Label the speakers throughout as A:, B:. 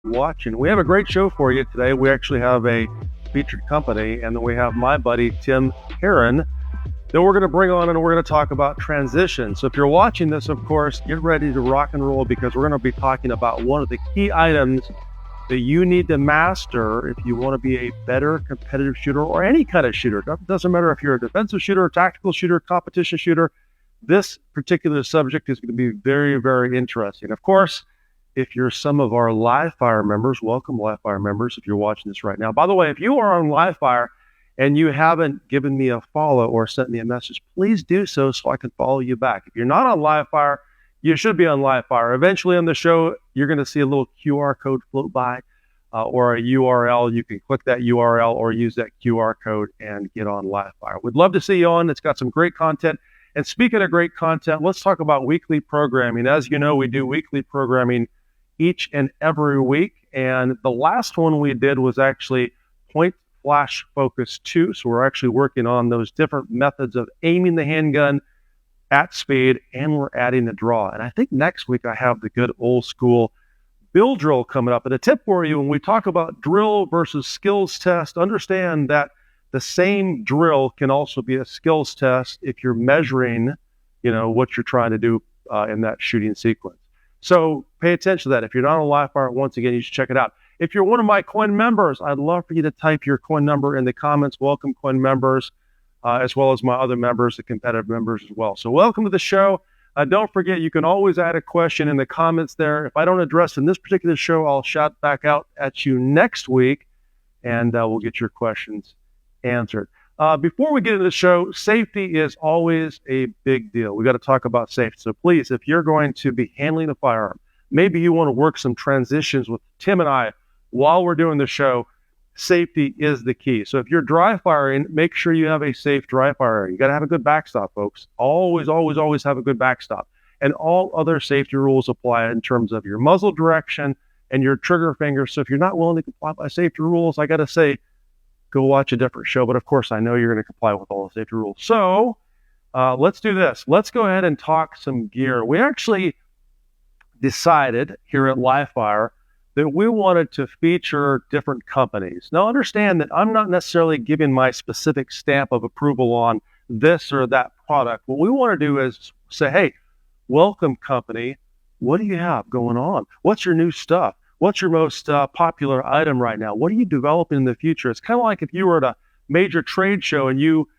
A: Watching. We have a great show for you today. We actually have a featured company, and then we have my buddy Tim Herron that we're going to bring on, and we're going to talk about transition. So if you're watching this, of course, get ready to rock and roll, because we're going to be talking about one of the key items that you need to master if you want to be a better competitive shooter, or any kind of shooter. It doesn't matter if you're a defensive shooter, a tactical shooter, competition shooter. This particular subject is going to be very, very interesting. Of course, if you're some of our LiveFire members, welcome LiveFire members if you're watching this right now. By the way, if you are on LiveFire and you haven't given me a follow or sent me a message, please do so I can follow you back. If you're not on LiveFire, you should be on LiveFire. Eventually on the show, you're going to see a little QR code float by or a URL. You can click that URL or use that QR code and get on LiveFire. We'd love to see you on. It's got some great content. And speaking of great content, let's talk about weekly programming. As you know, we do weekly programming each and every week. And the last one we did was actually Point Flash Focus 2. So we're actually working on those different methods of aiming the handgun at speed, and we're adding the draw. And I think next week I have the good old school bill drill coming up. And a tip for you, when we talk about drill versus skills test, understand that the same drill can also be a skills test if you're measuring, what you're trying to do in that shooting sequence. So pay attention to that. If you're not on LiveFire, once again, you should check it out. If you're one of my coin members, I'd love for you to type your coin number in the comments. Welcome, coin members, as well as my other members, the competitive members as well. So welcome to the show. Don't forget, you can always add a question in the comments there. If I don't address in this particular show, I'll shout back out at you next week, and we'll get your questions answered. Before we get into the show, safety is always a big deal. We got to talk about safety. So please, if you're going to be handling a firearm, maybe you want to work some transitions with Tim and I while we're doing the show, safety is the key. So if you're dry firing, make sure you have a safe dry fire. You got to have a good backstop, folks. Always, always, always have a good backstop. And all other safety rules apply in terms of your muzzle direction and your trigger finger. So if you're not willing to comply by safety rules, I got to say, go watch a different show. But of course, I know you're going to comply with all the safety rules. So let's do this. Let's go ahead and talk some gear. We actually decided here at LiveFire that we wanted to feature different companies. Now, understand that I'm not necessarily giving my specific stamp of approval on this or that product. What we want to do is say, hey, welcome company. What do you have going on? What's your new stuff? What's your most popular item right now? What are you developing in the future? It's kind of like if you were at a major trade show and you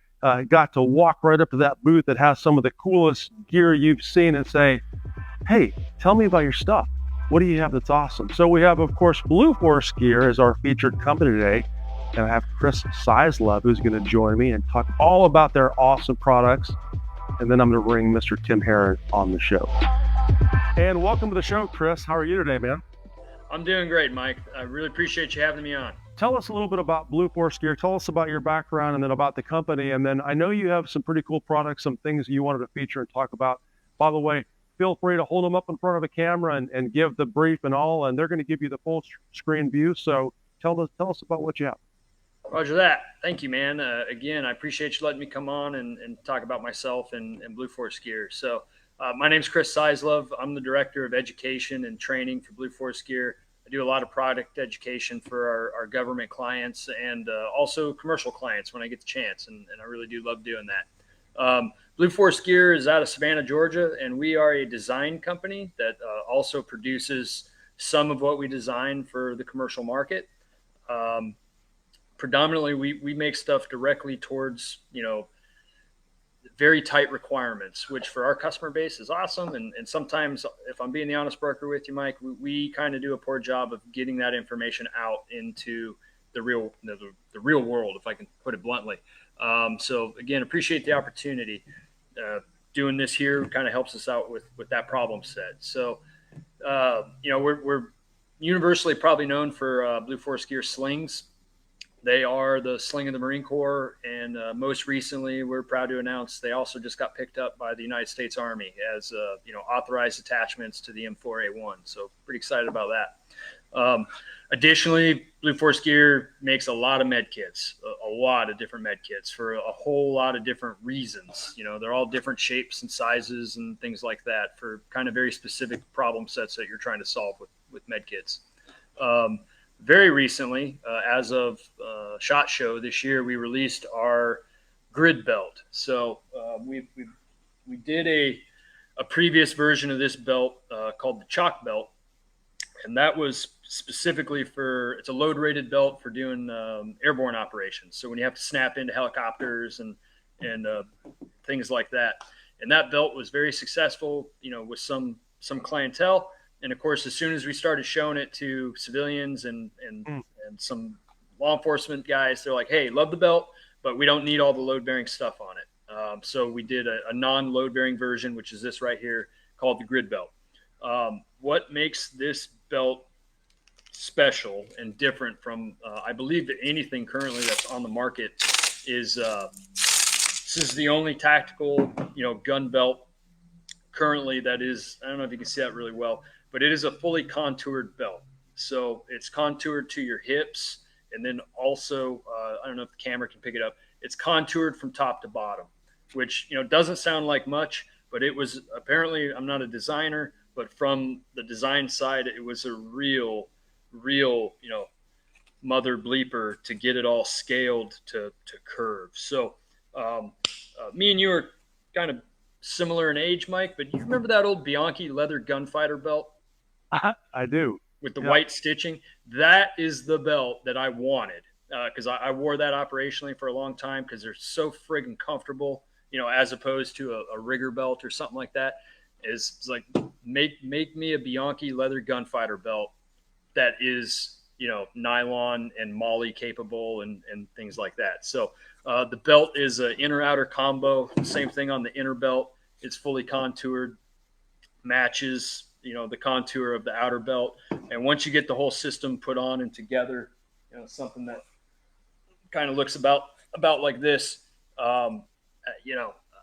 A: got to walk right up to that booth that has some of the coolest gear you've seen and say, hey, tell me about your stuff. What do you have that's awesome? So we have, of course, Blue Force Gear as our featured company today. And I have Chris Seeklander, who's going to join me and talk all about their awesome products. And then I'm going to bring Mr. Tim Herron on the show. And welcome to the show, Chris. How are you today, man?
B: I'm doing great, Mike. I really appreciate you having me on.
A: Tell us a little bit about Blue Force Gear. Tell us about your background and then about the company. And then I know you have some pretty cool products, some things you wanted to feature and talk about. By the way, feel free to hold them up in front of a camera and give the brief and all, and they're going to give you the full screen view. So tell us about what you have.
B: Roger that. Thank you, man. Again, I appreciate you letting me come on and talk about myself and Blue Force Gear. So my name's Chris Seeklander. I'm the Director of Education and Training for Blue Force Gear. I do a lot of product education for our government clients and also commercial clients when I get the chance, and I really do love doing that. Blue Force Gear is out of Savannah, Georgia, and we are a design company that also produces some of what we design for the commercial market. Predominantly, we make stuff directly towards, very tight requirements, which for our customer base is awesome. And sometimes, if I'm being the honest broker with you, Mike, we kind of do a poor job of getting that information out into the real world, if I can put it bluntly. So again, appreciate the opportunity. Doing this here kind of helps us out with that problem set. So, we're universally probably known for Blue Force Gear slings. They are the sling of the Marine Corps, and most recently, we're proud to announce they also just got picked up by the United States Army as authorized attachments to the M4A1. So pretty excited about that. Additionally, Blue Force Gear makes a lot of med kits, a lot of different med kits for a whole lot of different reasons. They're all different shapes and sizes and things like that for kind of very specific problem sets that you're trying to solve with med kits. Very recently, as of SHOT Show this year, we released our grid belt. So we did a previous version of this belt called the chalk belt, and that was specifically for, it's a load rated belt for doing airborne operations. So when you have to snap into helicopters and things like that. And that belt was very successful, with some clientele. And of course, as soon as we started showing it to civilians and some law enforcement guys, they're like, "Hey, love the belt, but we don't need all the load bearing stuff on it." So we did a non load bearing version, which is this right here, called the grid belt. What makes this belt special and different from, I believe, that anything currently that's on the market is this is the only tactical, gun belt currently that is, I don't know if you can see that really well, but it is a fully contoured belt. So it's contoured to your hips. And then also, I don't know if the camera can pick it up, it's contoured from top to bottom, which, doesn't sound like much, but it was apparently, I'm not a designer, but from the design side, it was a real, mother bleeper to get it all scaled to curve. So me and you are kind of similar in age, Mike, but you remember that old Bianchi leather gunfighter belt?
A: I do.
B: With the white stitching? That is the belt that I wanted, because I wore that operationally for a long time because they're so friggin' comfortable, as opposed to a rigger belt or something like that. It's like, make me a Bianchi leather gunfighter belt that is, nylon and MOLLE capable and things like that. So the belt is an inner outer combo. Same thing on the inner belt. It's fully contoured, matches, the contour of the outer belt. And once you get the whole system put on and together, something that kind of looks about like this, I'm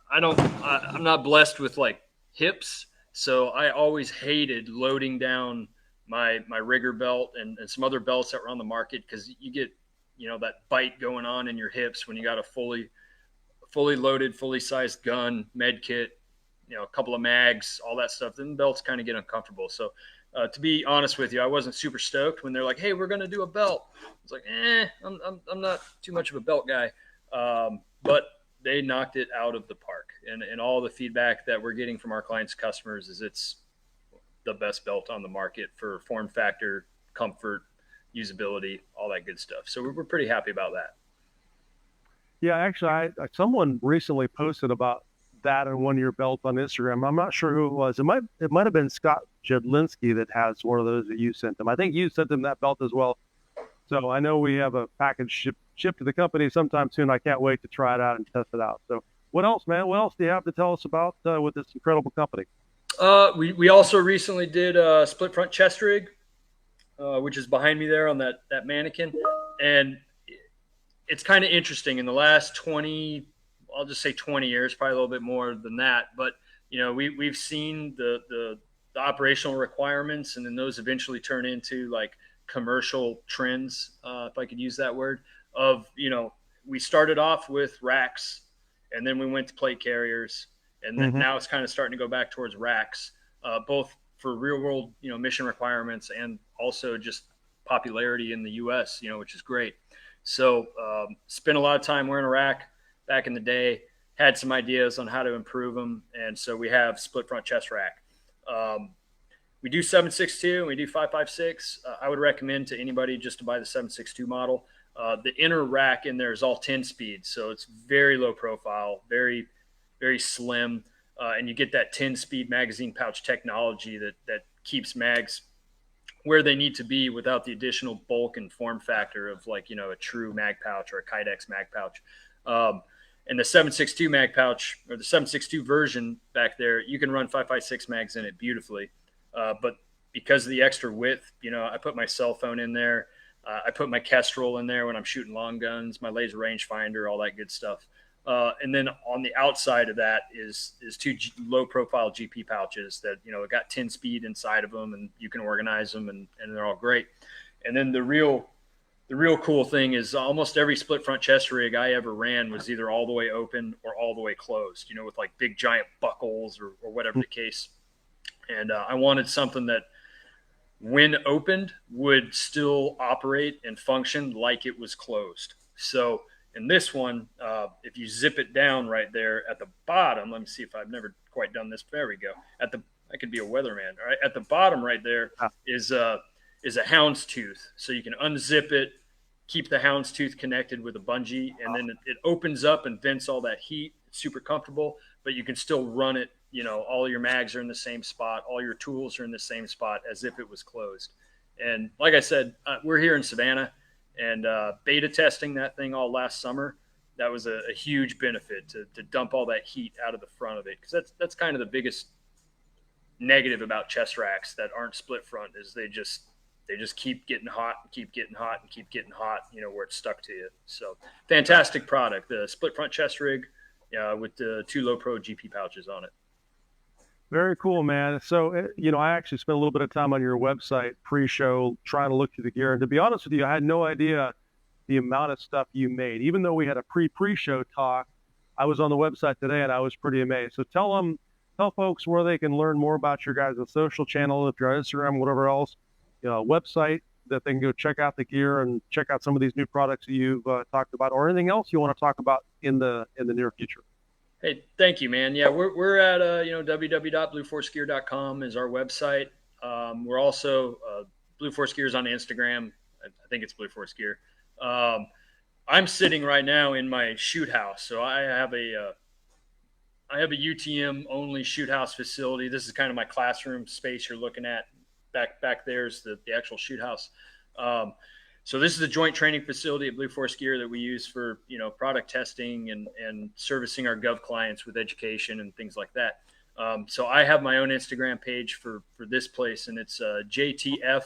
B: not blessed with like hips. So I always hated loading down my rigger belt and some other belts that were on the market, because you get, that bite going on in your hips when you got a fully loaded, fully sized gun, med kit, a couple of mags, all that stuff. Then the belts kind of get uncomfortable. So to be honest with you, I wasn't super stoked when they're like, "Hey, we're going to do a belt." I was like, I'm not too much of a belt guy. But they knocked it out of the park. And all the feedback that we're getting from our clients' customers is it's the best belt on the market for form factor, comfort, usability, all that good stuff. So we're pretty happy about that.
A: Yeah, actually, someone recently posted about that in one of your belts on Instagram. I'm not sure who it was. It might have been Scott Jedlinski that has one of those that you sent them. I think you sent them that belt as well. So I know we have a package shipped to the company sometime soon. I can't wait to try it out and test it out. So what else, man? What else do you have to tell us about with this incredible company?
B: We also recently did a split front chest rig, which is behind me there on that mannequin. And it's kind of interesting. In the last 20, I'll just say 20 years, probably a little bit more than that. But, we've seen the operational requirements, and then those eventually turn into like commercial trends, if I could use that word, of, we started off with racks, and then we went to plate carriers, and then now it's kind of starting to go back towards racks, both for real world, mission requirements and also just popularity in the US, which is great. So spent a lot of time wearing a rack back in the day, had some ideas on how to improve them. And so we have split front chest rack. We do 7.62 and we do 5.56. I would recommend to anybody just to buy the 7.62 model. The inner rack in there is all 10 speed. So it's very low profile, very, very slim. And you get that 10 speed magazine pouch technology that keeps mags where they need to be without the additional bulk and form factor of like, a true mag pouch or a Kydex mag pouch. And the 7.62 mag pouch, or the 7.62 version back there, you can run 5.56 mags in it beautifully. But because of the extra width, I put my cell phone in there. I put my Kestrel in there when I'm shooting long guns, my laser rangefinder, all that good stuff. And then on the outside of that is two low profile GP pouches that, it got 10 speed inside of them, and you can organize them and they're all great. And then the real cool thing is almost every split front chest rig I ever ran was either all the way open or all the way closed, with like big giant buckles or whatever the case. And I wanted something that when opened, would still operate and function like it was closed. So in this one, if you zip it down right there at the bottom, let me see if I've never quite done this. There we go. I could be a weatherman. All right, at the bottom right there
A: Ah,
B: is a houndstooth. So you can unzip it, keep the houndstooth connected with a bungee, and then it opens up and vents all that heat. It's super comfortable, but you can still run it. You know, all your mags are in the same spot, all your tools are in the same spot as if it was closed. And like I said, we're here in Savannah, and beta testing that thing all last summer. That was a huge benefit to dump all that heat out of the front of it, because that's kind of the biggest negative about chest racks that aren't split front is they just keep getting hot and keep getting hot and keep getting hot, you know, where it's stuck to you. So fantastic product, the split front chest rig with the 2 low pro GP pouches on it.
A: very cool, man. So, I actually spent a little bit of time on your website pre-show trying to look through the gear. And to be honest with you, I had no idea the amount of stuff you made. Even though we had a pre-show talk, I was on the website today and I was pretty amazed. So tell folks where they can learn more about your guys' social channel, if you're on Instagram, whatever else, website that they can go check out the gear and check out some of these new products that you've talked about, or anything else you want to talk about in the near future.
B: Hey, thank you, man. Yeah, we're at www.blueforcegear.com is our website. We're also Blue Force Gears on Instagram. I think it's Blue Force Gear. I'm sitting right now in my shoot house, so I have a UTM only shoot house facility. This is kind of my classroom space you're looking at. Back there's the actual shoot house. So this is a joint training facility at Blue Force Gear that we use for, product testing and servicing our gov clients with education and things like that. So I have my own Instagram page for this place, and it's JTF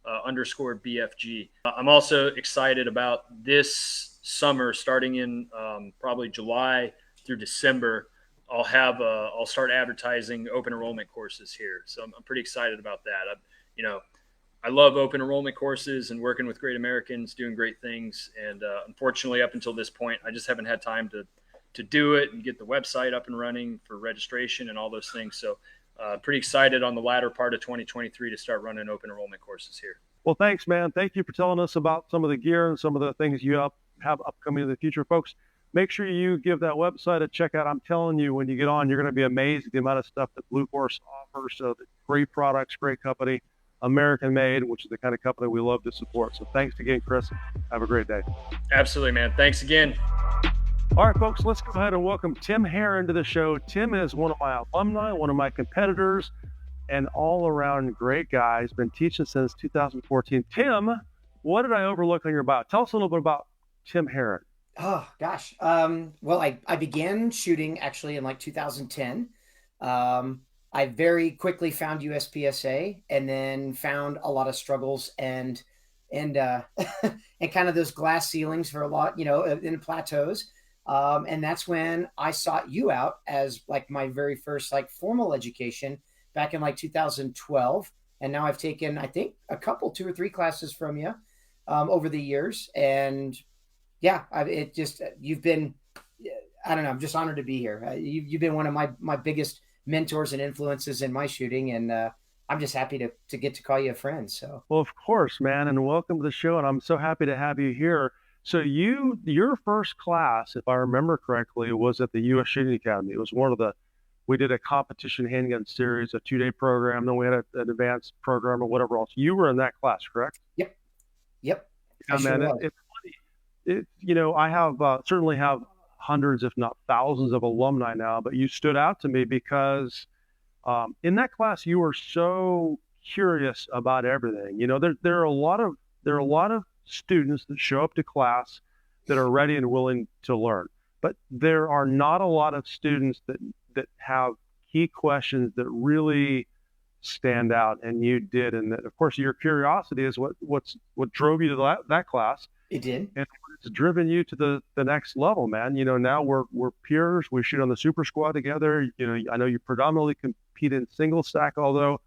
B: _ BFG. I'm also excited about this summer, starting in probably July through December. I'll start advertising open enrollment courses here. So I'm pretty excited about that. I love open enrollment courses and working with great Americans, doing great things. And unfortunately, up until this point, I just haven't had time to do it and get the website up and running for registration and all those things. So pretty excited on the latter part of 2023 to start running open enrollment courses here.
A: Well, thanks, man. Thank you for telling us about some of the gear and some of the things you have upcoming in the future, folks. Make sure you give that website a check out. I'm telling you, when you get on, you're going to be amazed at the amount of stuff that Blue Force offers. So great products, great company, American made, which is the kind of company we love to support. So thanks again, Chris. Have a great day.
B: Absolutely, man. Thanks again.
A: All right, folks, let's go ahead and welcome Tim Herron to the show. Tim is one of my alumni, one of my competitors, and all-around great guy. He's been teaching since 2014. Tim, what did I overlook on your bio? Tell us a little bit about Tim Herron.
C: Oh gosh. Well, I began shooting actually in like 2010. I very quickly found USPSA and then found a lot of struggles and and kind of those glass ceilings for a lot, in plateaus. And that's when I sought you out as like my very first like formal education back in like 2012. And now I've taken, I think, a couple, 2 or 3 classes from you over the years. And yeah, you've been, I don't know, I'm just honored to be here. You've been one of my biggest mentors and influences in my shooting. And I'm just happy to get to call you a friend. So,
A: Well, of course, man, and welcome to the show. And I'm so happy to have you here. So your first class, if I remember correctly, was at the U.S. Shooting Academy. It was we did a competition handgun series, a 2-day program. Then we had an advanced program or whatever else. You were in that class, correct?
C: Yep.
A: Yeah, man, it's funny. I have certainly have hundreds, if not thousands, of alumni now. But you stood out to me because in that class you were so curious about everything. There are a lot of students that show up to class that are ready and willing to learn, but there are not a lot of students that have key questions that really stand out, and you did. And that, of course, your curiosity is what drove you to that class.
C: It did.
A: And it's driven you to the next level, man. Now we're peers. We shoot on the Super Squad together. I know you predominantly compete in single stack, although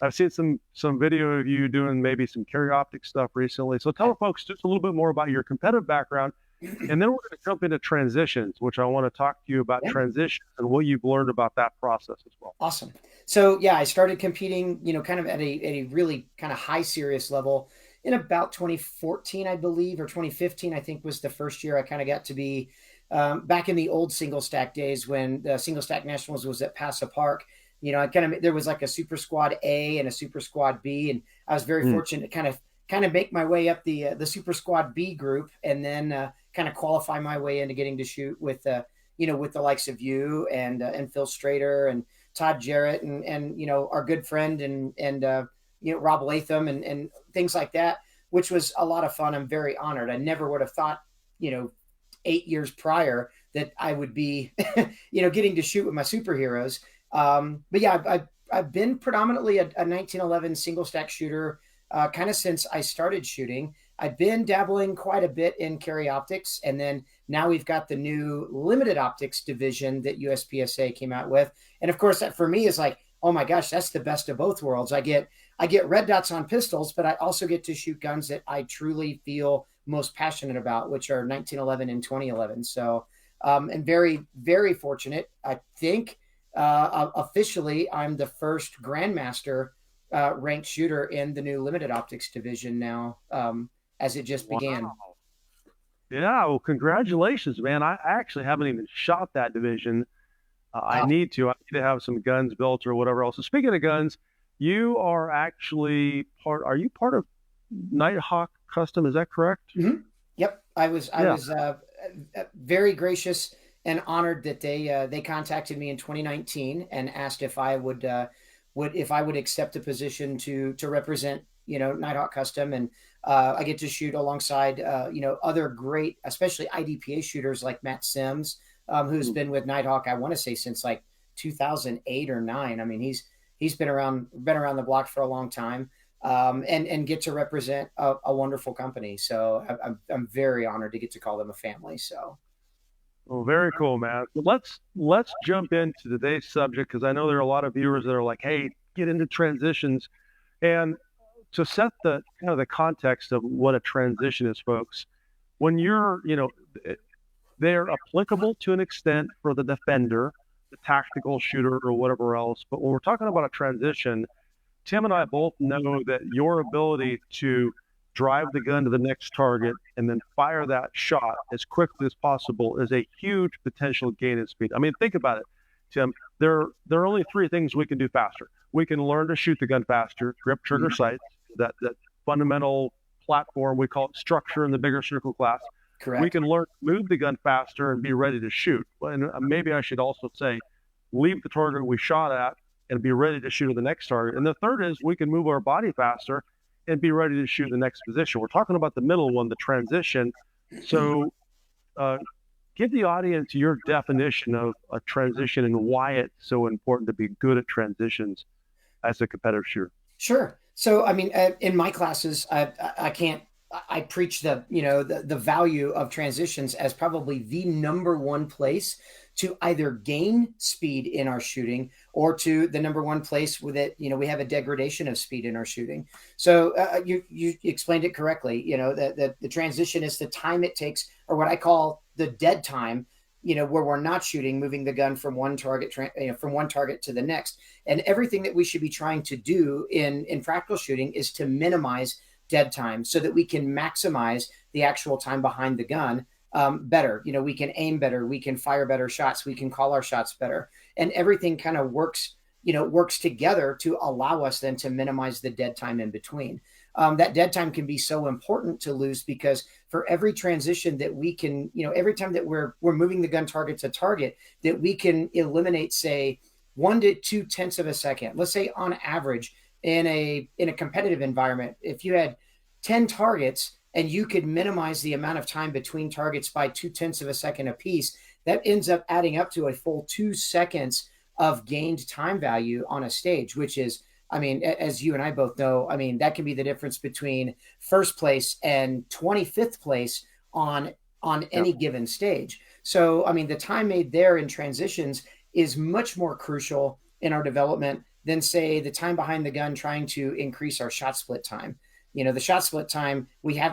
A: I've seen some video of you doing maybe some carry optic stuff recently. So tell the folks just a little bit more about your competitive background And then we're going to jump into transitions, which I want to talk to you about
C: Yeah.
A: transitions and what you've learned about that process as well.
C: Awesome. So yeah, I started competing, kind of at a really kind of high serious level in about 2014, I believe, or 2015, I think was the first year I kind of got to be back in the old single stack days when the single stack nationals was at Paso Park. I kind of, there was like a super squad A and a super squad B, and I was very
A: Mm.
C: fortunate to kind of make my way up the super squad B group, and then kind of qualify my way into getting to shoot with with the likes of you and Phil Strader and Todd Jarrett and our good friend and Rob Latham and things like that, which was a lot of fun. I'm very honored. I never would have thought, 8 years prior that I would be, getting to shoot with my superheroes. But yeah, I've been predominantly a 1911 single stack shooter kind of since I started shooting. I've been dabbling quite a bit in carry optics, and then now we've got the new limited optics division that USPSA came out with, and of course that for me is like, oh my gosh, that's the best of both worlds. I get red dots on pistols, but I also get to shoot guns that I truly feel most passionate about, which are 1911 and 2011. So, and very, very fortunate. I think officially I'm the first grandmaster ranked shooter in the new limited optics division now, as it just began.
A: Wow. Yeah. Well, congratulations, man. I actually haven't even shot that division. I
C: Uh,
A: need to. I need to have some guns built or whatever else. So speaking of guns, you are actually are you part of Nighthawk Custom? Is that correct?
C: mhm. Yep, I
A: Yeah.
C: was very gracious and honored that they contacted me in 2019 and asked if I would accept a position to represent Nighthawk Custom, and I get to shoot alongside other great, especially IDPA shooters like Matt Sims, who's
A: Mm.
C: been with Nighthawk, I want to say since like 2008 or nine. I mean, he's been around the block for a long time, and get to represent a wonderful company. So I'm very honored to get to call them a family. So
A: Well, very cool, man. So let's jump into today's subject because I know there are a lot of viewers that are like, "Hey, get into transitions." And to set the kind of the context of what a transition is, folks, when you're, they're applicable to an extent for the defender, the tactical shooter, or whatever else. But when we're talking about a transition, Tim and I both know that your ability to drive the gun to the next target and then fire that shot as quickly as possible is a huge potential gain in speed. I mean, think about it, Tim. There are only three things we can do faster. We can learn to shoot the gun faster, grip trigger sights, that fundamental platform we call it structure in the bigger circle class. We
C: correct.
A: can learn to move the gun faster and be ready to shoot. And maybe I should also say, leave the target we shot at and be ready to shoot at the next target. And the third is we can move our body faster and be ready to shoot the next position. We're talking about the middle one, the transition. So uh, give the audience your definition of a transition and why it's so important to be good at transitions as a competitive shooter.
C: Sure. So, I mean, in my classes, I can't. I preach the value of transitions as probably the number one place to either gain speed in our shooting or to the number one place with it. We have a degradation of speed in our shooting. So you explained it correctly. That the transition is the time it takes, or what I call the dead time. Where we're not shooting, moving the gun from one target, from one target to the next. And everything that we should be trying to do in practical shooting is to minimize dead time so that we can maximize the actual time behind the gun better. We can aim better, we can fire better shots, we can call our shots better, and everything kind of works together to allow us then to minimize the dead time in between. That dead time can be so important to lose because for every transition that we can, every time that we're moving the gun target to target, that we can eliminate, say, 1 to 2 tenths of a second. Let's say on average in a competitive environment, if you had 10 targets and you could minimize the amount of time between targets by 2 tenths of a second apiece, that ends up adding up to a full 2 seconds of gained time value on a stage, which is, I mean, as you and I both know, I mean, that can be the difference between first place and 25th place on
A: Yeah.
C: any given stage. So, I mean, the time made there in transitions is much more crucial in our development than, say, the time behind the gun trying to increase our shot split time. The shot split time,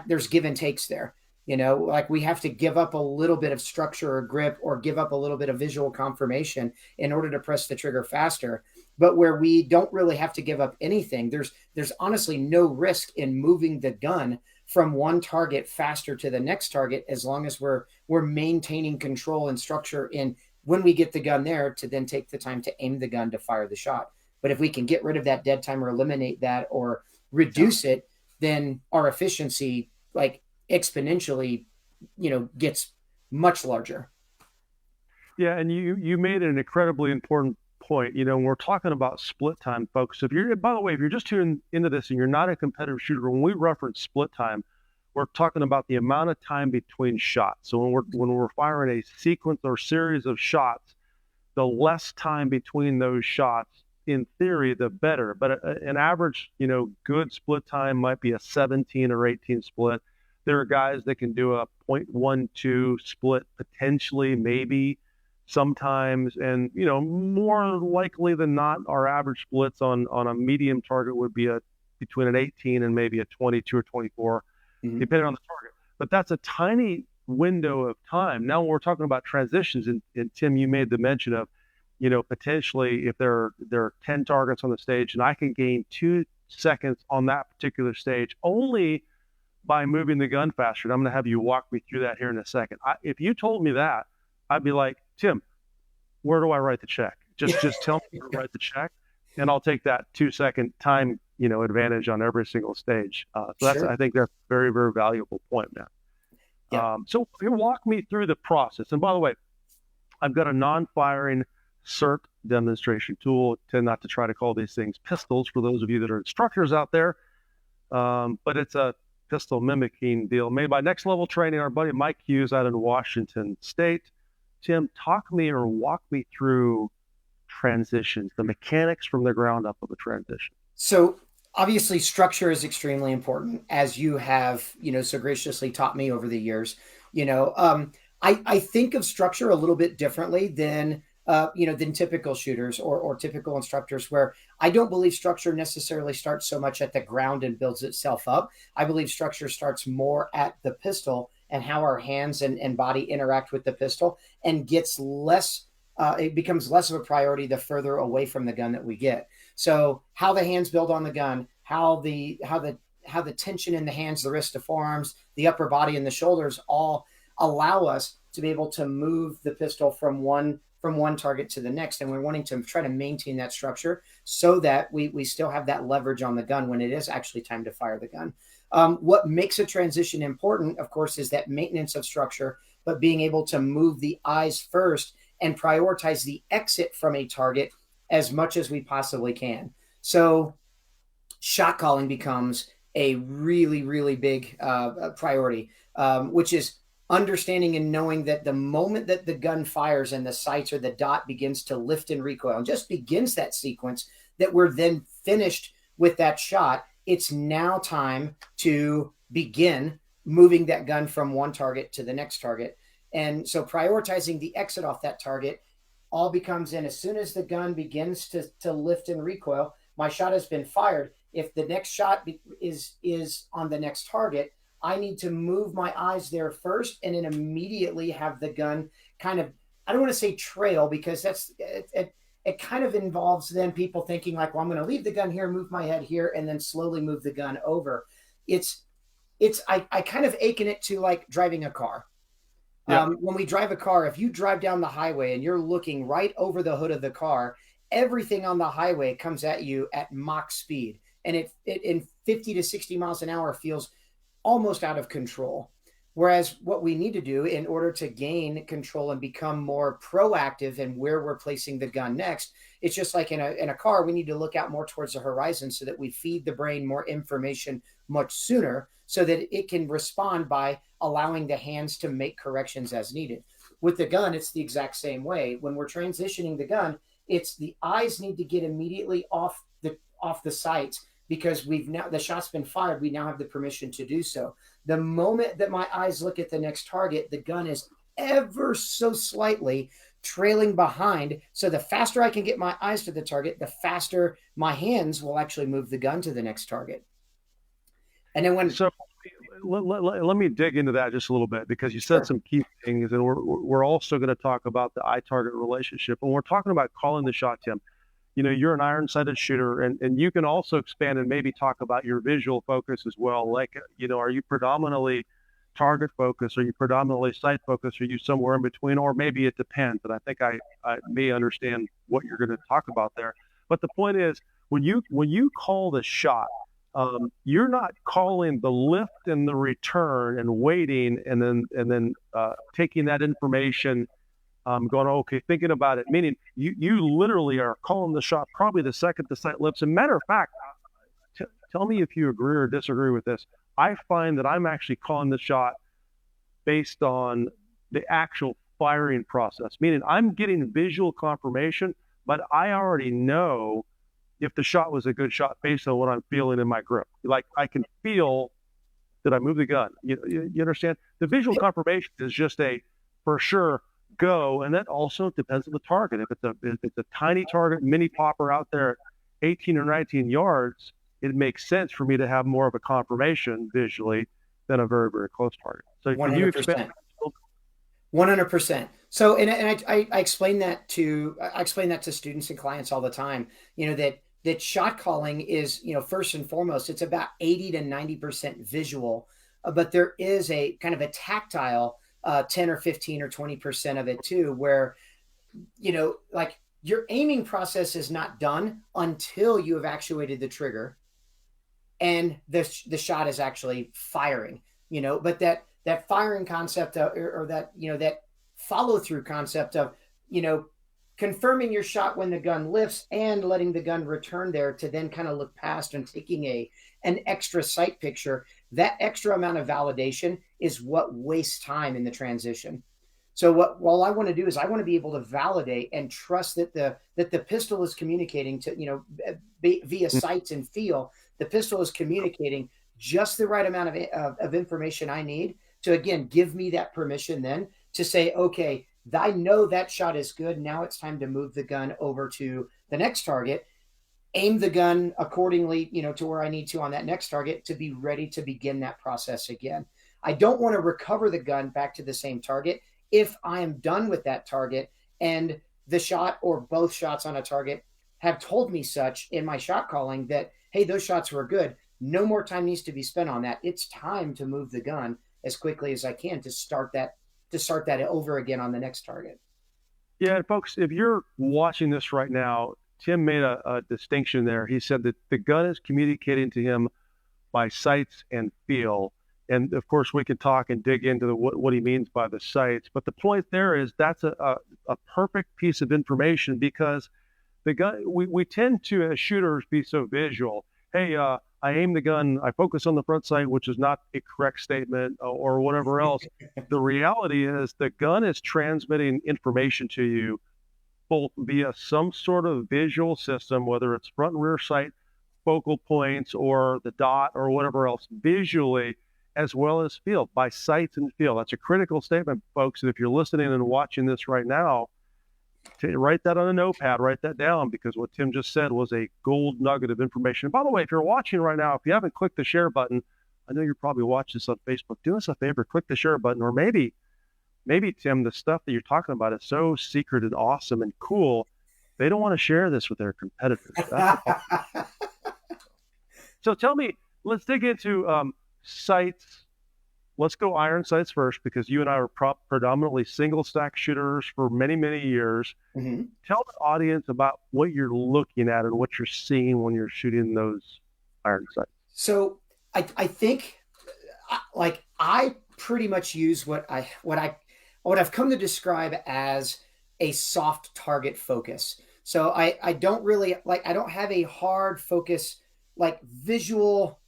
C: there's give and takes there. Like we have to give up a little bit of structure or grip or give up a little bit of visual confirmation in order to press the trigger faster. But where we don't really have to give up anything, there's honestly no risk in moving the gun from one target faster to the next target, as long as we're maintaining control and structure in when we get the gun there to then take the time to aim the gun to fire the shot. But if we can get rid of that dead time or eliminate that or reduce it, then our efficiency like exponentially, gets much larger.
A: Yeah, and you made an incredibly important point. When we're talking about split time, folks, if you're, by the way, if you're just tuning into this and you're not a competitive shooter, when we reference split time, we're talking about the amount of time between shots. So when we're firing a sequence or series of shots, the less time between those shots, in theory, the better. But an average, good split time might be a 17 or 18 split. There are guys that can do a 0.12 split, potentially, maybe, sometimes. And, more likely than not, our average splits on a medium target would be between an 18 and maybe a 22 or 24, depending on the target. But that's a tiny window of time. Now, when we're talking about transitions, and Tim, you made the mention of, potentially if there are 10 targets on the stage and I can gain 2 seconds on that particular stage only by moving the gun faster. And I'm going to have you walk me through that here in a second. If you told me that, I'd be like, Tim, where do I write the check? Just tell me where to write the check, and I'll take that 2-second time, advantage on every single stage. So I think that's a very, very valuable point, man. Yeah. So you walk me through the process. And by the way, I've got a non-firing SIRT demonstration tool. I tend not to try to call these things pistols for those of you that are instructors out there. But it's a pistol mimicking deal made by Next Level Training, our buddy Mike Hughes out in Washington State. Tim, walk me through transitions, the mechanics from the ground up of a transition.
C: So obviously structure is extremely important, as you have, so graciously taught me over the years. I think of structure a little bit differently than typical shooters or typical instructors, where I don't believe structure necessarily starts so much at the ground and builds itself up. I believe structure starts more at the pistol and how our hands and body interact with the pistol, and gets less, it becomes less of a priority the further away from the gun that we get. So how the hands build on the gun, how the tension in the hands, the wrist, the forearms, the upper body and the shoulders all allow us to be able to move the pistol from one target to the next. And we're wanting to try to maintain that structure so that we still have that leverage on the gun when it is actually time to fire the gun. What makes a transition important, of course, is that maintenance of structure, but being able to move the eyes first and prioritize the exit from a target as much as we possibly can. So shot calling becomes a really, really big priority, which is understanding and knowing that the moment that the gun fires and the sights or the dot begins to lift and recoil and just begins that sequence, that we're then finished with that shot, it's now time to begin moving that gun from one target to the next target. And so prioritizing the exit off that target all becomes in as soon as the gun begins to lift and recoil, my shot has been fired. If the next shot is on the next target, I need to move my eyes there first and then immediately have the gun kind of, I don't want to say trail, because it kind of involves then people thinking like, well, I'm going to leave the gun here, move my head here, and then slowly move the gun over. I kind of akin it to like driving a car. Yeah. When we drive a car, if you drive down the highway and you're looking right over the hood of the car, everything on the highway comes at you at Mach speed. And it in 50 to 60 miles an hour feels almost out of control. Whereas what we need to do in order to gain control and become more proactive in where we're placing the gun next, it's just like in a car, we need to look out more towards the horizon so that we feed the brain more information much sooner so that it can respond by allowing the hands to make corrections as needed. With the gun, it's the exact same way. When we're transitioning the gun, it's the eyes need to get immediately off the sights, because the shot's been fired. We now have the permission to do so. The moment that my eyes look at the next target, the gun is ever so slightly trailing behind. So the faster I can get my eyes to the target, the faster my hands will actually move the gun to the next target. And then
A: let me dig into that just a little bit, because you said
C: Sure.
A: some key things, and we're also going to talk about the eye target relationship. And we're talking about calling the shot, Tim. You're an iron sighted shooter, and you can also expand and maybe talk about your visual focus as well. Like, are you predominantly target focused? Are you predominantly sight focused? Are you somewhere in between? Or maybe it depends. And I think I may understand what you're going to talk about there. But the point is, when you call the shot, you're not calling the lift and the return and waiting and then taking that information, going, okay, thinking about it. Meaning you literally are calling the shot probably the second the sight lifts. And matter of fact, tell me if you agree or disagree with this. I find that I'm actually calling the shot based on the actual firing process, meaning I'm getting visual confirmation, but I already know if the shot was a good shot based on what I'm feeling in my grip. Like, I can feel that I move the gun. You understand? The visual confirmation is just a for sure go, and that also depends on the target. If it's a tiny target, mini popper out there at 18 or 19 yards, it makes sense for me to have more of a confirmation visually than a very, very close target. So can you expand?
C: 100%. So, and I explain that to students and clients all the time, that shot calling is, first and foremost, it's about 80 to 90% visual, but there is a kind of a tactile 10 or 15 or 20% of it too, where, like, your aiming process is not done until you have actuated the trigger and the shot is actually firing, but that firing concept or that, that follow through concept of, confirming your shot when the gun lifts and letting the gun return there to then kind of look past and taking an extra sight picture. That extra amount of validation is what wastes time in the transition. So all I want to do is I want to be able to validate and trust that the pistol is communicating to, via sights and feel, the pistol is communicating just the right amount of information I need to, again, give me that permission then to say, okay, I know that shot is good. Now it's time to move the gun over to the next target, aim the gun accordingly, to where I need to on that next target to be ready to begin that process again. I don't want to recover the gun back to the same target if I am done with that target and the shot or both shots on a target have told me such in my shot calling that, hey, those shots were good. No more time needs to be spent on that. It's time to move the gun as quickly as I can to start that over again on the next target.
A: Yeah, and folks, if you're watching this right now, Tim made a distinction there. He said that the gun is communicating to him by sights and feel. And of course, we can talk and dig into what he means by the sights. But the point there is that's a perfect piece of information, because the gun, we tend to, as shooters, be so visual. Hey, I aim the gun, I focus on the front sight, which is not a correct statement, or whatever else. The reality is the gun is transmitting information to you both via some sort of visual system, whether it's front and rear sight, focal points, or the dot, or whatever else, visually, as well as feel, by sight and feel. That's a critical statement, folks. And if you're listening and watching this right now, write that on a notepad, write that down, because what Tim just said was a gold nugget of information. And by the way, if you're watching right now, if you haven't clicked the share button, I know you're probably watching this on Facebook, do us a favor, click the share button. Or maybe Tim, the stuff that you're talking about is so secret and awesome and cool, they don't want to share this with their competitors. So tell me, let's dig into sights. Let's go iron sights first, because you and I were predominantly single stack shooters for many, many years. Mm-hmm. Tell the audience about what you're looking at and what you're seeing when you're shooting those iron sights.
C: So I think, like, I pretty much use what I've come to describe as a soft target focus. So I don't really I don't have a hard focus, like visual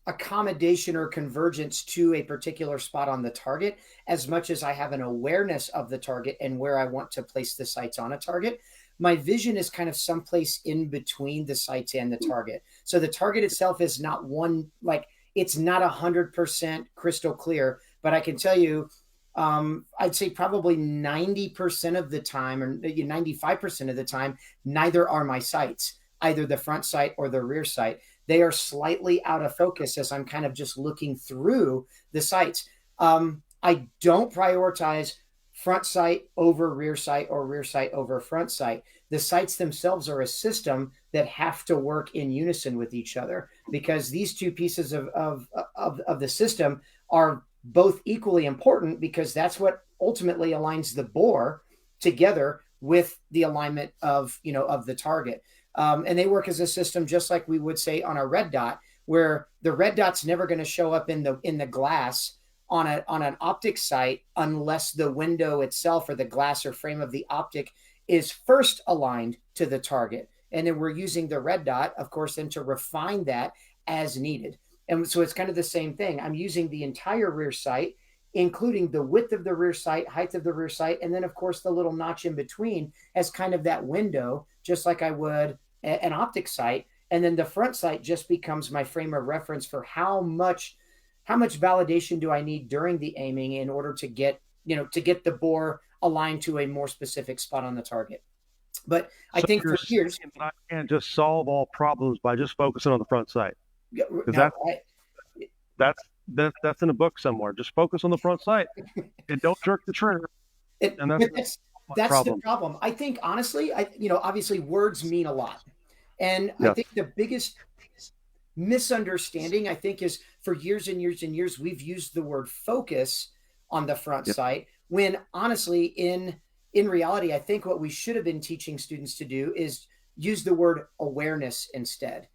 C: accommodation or convergence to a particular spot on the target, as much as I have an awareness of the target and where I want to place the sights on a target. My vision is kind of someplace in between the sights and the target. So the target itself is not it's not 100% crystal clear, but I can tell you, I'd say probably 90% of the time, or 95% of the time, neither are my sights, either the front sight or the rear sight. they are slightly out of focus as I'm kind of just looking through the sights. I don't prioritize front sight over rear sight or rear sight over front sight. The sights themselves are a system that have to work in unison with each other, because these two pieces of the system are both equally important, because that's what ultimately aligns the bore together with the alignment of, of the target. And they work as a system, just like we would say on a red dot, where the red dot's never going to show up in the glass on an optic sight unless the window itself or the glass or frame of the optic is first aligned to the target. And then we're using the red dot, of course, then to refine that as needed. And so it's kind of the same thing. I'm using the entire rear sight, including the width of the rear sight, height of the rear sight, and then, of course, the little notch in between as kind of that window, just like I would an optic sight. And then the front sight just becomes my frame of reference for how much validation do I need during the aiming in order to get the bore aligned to a more specific spot on the target. But I think for years,
A: I can't just solve all problems by just focusing on the front sight. Because that's in a book somewhere. Just focus on the front sight and don't jerk the trigger.
C: And that's the problem. I think, honestly, obviously words mean a lot. And I think the biggest misunderstanding, I think, is for years and years and years, we've used the word focus on the front sight, when honestly, in reality, I think what we should have been teaching students to do is use the word awareness instead.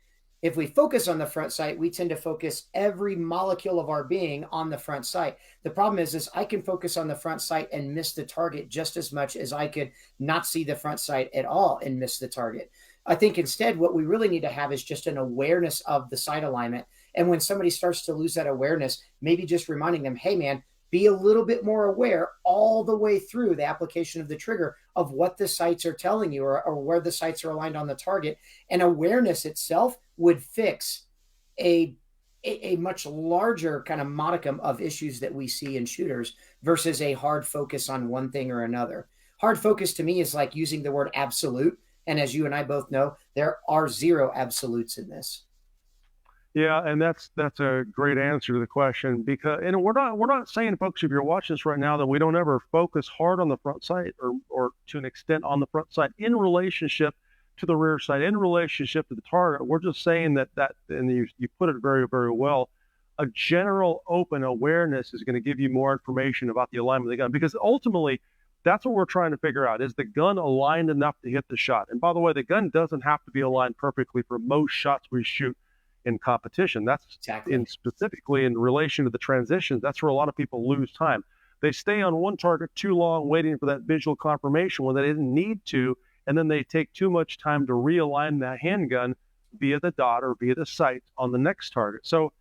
C: If we focus on the front sight, we tend to focus every molecule of our being on the front sight. The problem is I can focus on the front sight and miss the target just as much as I could not see the front sight at all and miss the target. I think instead what we really need to have is just an awareness of the sight alignment. And when somebody starts to lose that awareness, maybe just reminding them, hey man, be a little bit more aware all the way through the application of the trigger of what the sights are telling you, or where the sights are aligned on the target. And awareness itself would fix a much larger kind of modicum of issues that we see in shooters versus a hard focus on one thing or another. Hard focus to me is like using the word absolute. And as you and I both know, there are zero absolutes in this.
A: Yeah, and that's a great answer to the question, because, and we're not saying, folks, if you're watching this right now, that we don't ever focus hard on the front sight, or to an extent on the front sight in relationship to the rear sight, in relationship to the target. We're just saying that and you put it very, very well. A general open awareness is going to give you more information about the alignment of the gun, because ultimately that's what we're trying to figure out. Is the gun aligned enough to hit the shot? And by the way, the gun doesn't have to be aligned perfectly for most shots we shoot in competition. That's exactly. Specifically in relation to the transitions, that's where a lot of people lose time. They stay on one target too long, waiting for that visual confirmation when they didn't need to, and then they take too much time to realign that handgun via the dot or via the sight on the next target. So